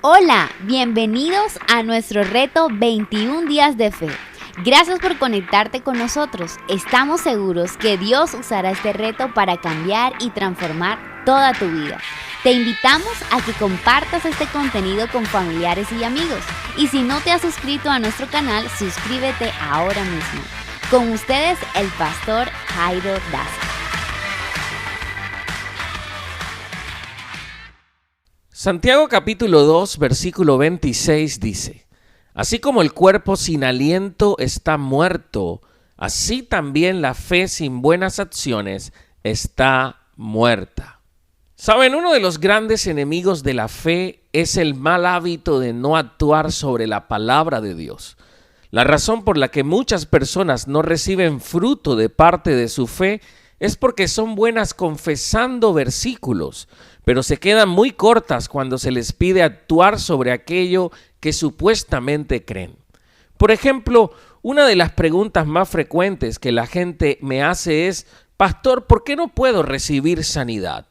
Hola, bienvenidos a nuestro reto 21 días de fe. Gracias por conectarte con nosotros. Estamos seguros que Dios usará este reto para cambiar y transformar toda tu vida. Te invitamos a que compartas este contenido con familiares y amigos. Y si no te has suscrito a nuestro canal, suscríbete ahora mismo. Con ustedes, el pastor Jairo Daza. Santiago capítulo 2, versículo 26 dice: Así como el cuerpo sin aliento está muerto, así también la fe sin buenas acciones está muerta. Saben, uno de los grandes enemigos de la fe es el mal hábito de no actuar sobre la palabra de Dios. La razón por la que muchas personas no reciben fruto de parte de su fe es porque son buenas confesando versículos, pero se quedan muy cortas cuando se les pide actuar sobre aquello que supuestamente creen. Por ejemplo, una de las preguntas más frecuentes que la gente me hace es: Pastor, ¿por qué no puedo recibir sanidad?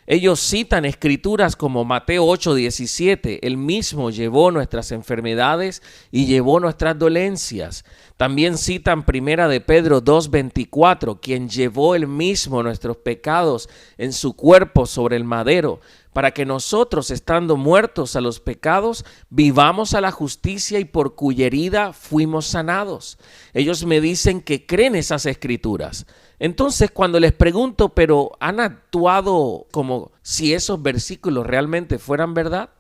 Ellos citan escrituras como Mateo 8:17, Él mismo llevó nuestras enfermedades y llevó nuestras dolencias. También citan Primera de Pedro 2:24, quien llevó Él mismo nuestros pecados en su cuerpo sobre el madero, para que nosotros, estando muertos a los pecados, vivamos a la justicia y por cuya herida fuimos sanados. Ellos me dicen que creen esas escrituras. Entonces, cuando les pregunto, ¿pero han actuado como si esos versículos realmente fueran verdad?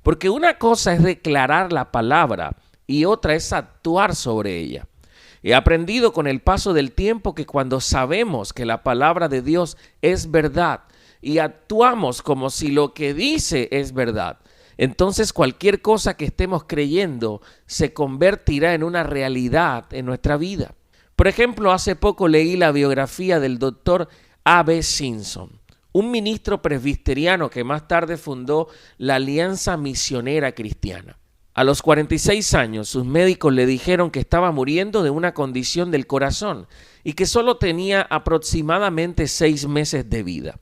Porque una cosa es declarar la palabra y otra es actuar sobre ella. He aprendido con el paso del tiempo que cuando sabemos que la palabra de Dios es verdad y actuamos como si lo que dice es verdad, entonces cualquier cosa que estemos creyendo se convertirá en una realidad en nuestra vida. Por ejemplo, hace poco leí la biografía del doctor A.B. Simpson, un ministro presbiteriano que más tarde fundó la Alianza Misionera Cristiana. A los 46 años, sus médicos le dijeron que estaba muriendo de una condición del corazón y que solo tenía aproximadamente 6 meses de vida.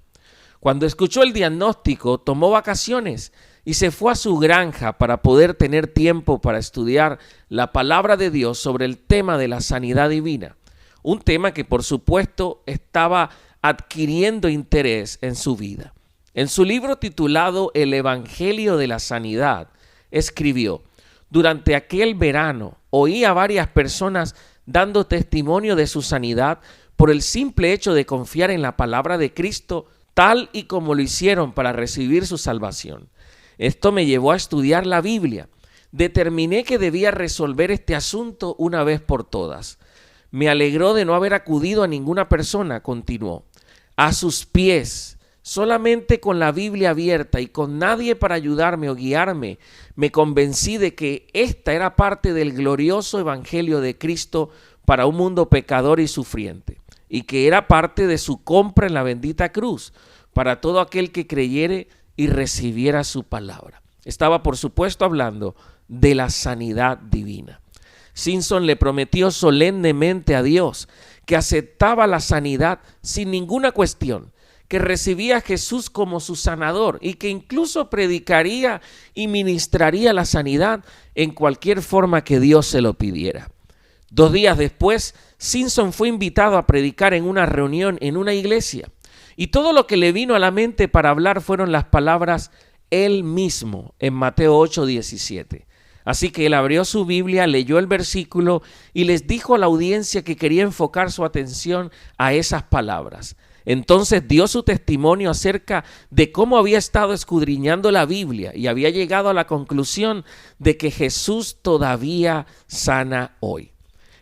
Cuando escuchó el diagnóstico, tomó vacaciones y se fue a su granja para poder tener tiempo para estudiar la palabra de Dios sobre el tema de la sanidad divina. Un tema que, por supuesto, estaba adquiriendo interés en su vida. En su libro titulado El Evangelio de la Sanidad, escribió: Durante aquel verano oí a varias personas dando testimonio de su sanidad por el simple hecho de confiar en la palabra de Cristo tal y como lo hicieron para recibir su salvación. Esto me llevó a estudiar la Biblia. Determiné que debía resolver este asunto una vez por todas. Me alegró de no haber acudido a ninguna persona, continuó. A sus pies, solamente con la Biblia abierta y con nadie para ayudarme o guiarme, me convencí de que esta era parte del glorioso evangelio de Cristo para un mundo pecador y sufriente, y que era parte de su compra en la bendita cruz para todo aquel que creyere y recibiera su palabra. Estaba, por supuesto, hablando de la sanidad divina. Simpson le prometió solemnemente a Dios que aceptaba la sanidad sin ninguna cuestión, que recibía a Jesús como su sanador y que incluso predicaría y ministraría la sanidad en cualquier forma que Dios se lo pidiera. 2 días después, Simpson fue invitado a predicar en una reunión en una iglesia y todo lo que le vino a la mente para hablar fueron las palabras Él mismo en Mateo 8:17. Así que él abrió su Biblia, leyó el versículo y les dijo a la audiencia que quería enfocar su atención a esas palabras. Entonces dio su testimonio acerca de cómo había estado escudriñando la Biblia y había llegado a la conclusión de que Jesús todavía sana hoy.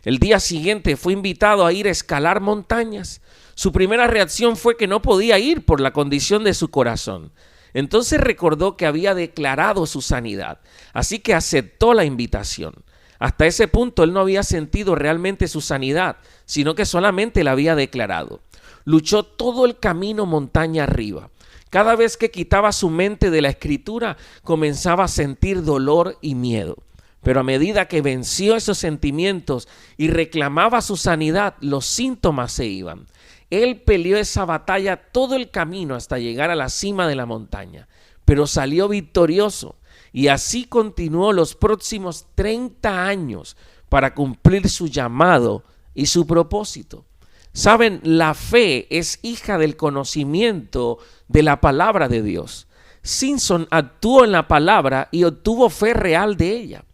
El día siguiente fue invitado a ir a escalar montañas. Su primera reacción fue que no podía ir por la condición de su corazón. Entonces recordó que había declarado su sanidad, así que aceptó la invitación. Hasta ese punto él no había sentido realmente su sanidad, sino que solamente la había declarado. Luchó todo el camino montaña arriba. Cada vez que quitaba su mente de la escritura, comenzaba a sentir dolor y miedo. Pero a medida que venció esos sentimientos y reclamaba su sanidad, los síntomas se iban. Él peleó esa batalla todo el camino hasta llegar a la cima de la montaña, pero salió victorioso. Y así continuó los próximos 30 años para cumplir su llamado y su propósito. Saben, la fe es hija del conocimiento de la palabra de Dios. Simpson actuó en la palabra y obtuvo fe real de ella.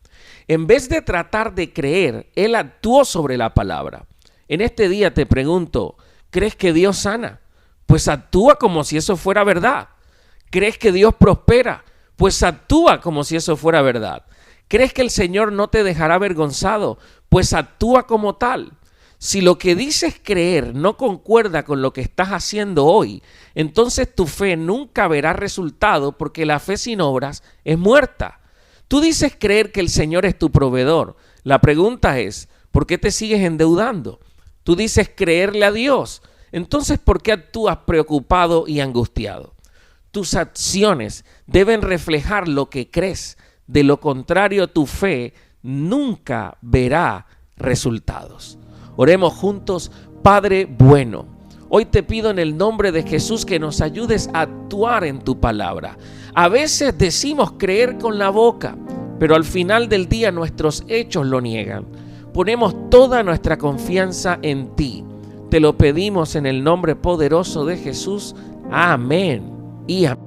En vez de tratar de creer, él actuó sobre la palabra. En este día te pregunto, ¿crees que Dios sana? Pues actúa como si eso fuera verdad. ¿Crees que Dios prospera? Pues actúa como si eso fuera verdad. ¿Crees que el Señor no te dejará avergonzado? Pues actúa como tal. Si lo que dices creer no concuerda con lo que estás haciendo hoy, entonces tu fe nunca verá resultado, porque la fe sin obras es muerta. Tú dices creer que el Señor es tu proveedor. La pregunta es, ¿por qué te sigues endeudando? Tú dices creerle a Dios. Entonces, ¿por qué actúas preocupado y angustiado? Tus acciones deben reflejar lo que crees. De lo contrario, tu fe nunca verá resultados. Oremos juntos. Padre bueno, hoy te pido en el nombre de Jesús que nos ayudes a actuar en tu palabra. A veces decimos creer con la boca, pero al final del día nuestros hechos lo niegan. Ponemos toda nuestra confianza en ti. Te lo pedimos en el nombre poderoso de Jesús. Amén y amén.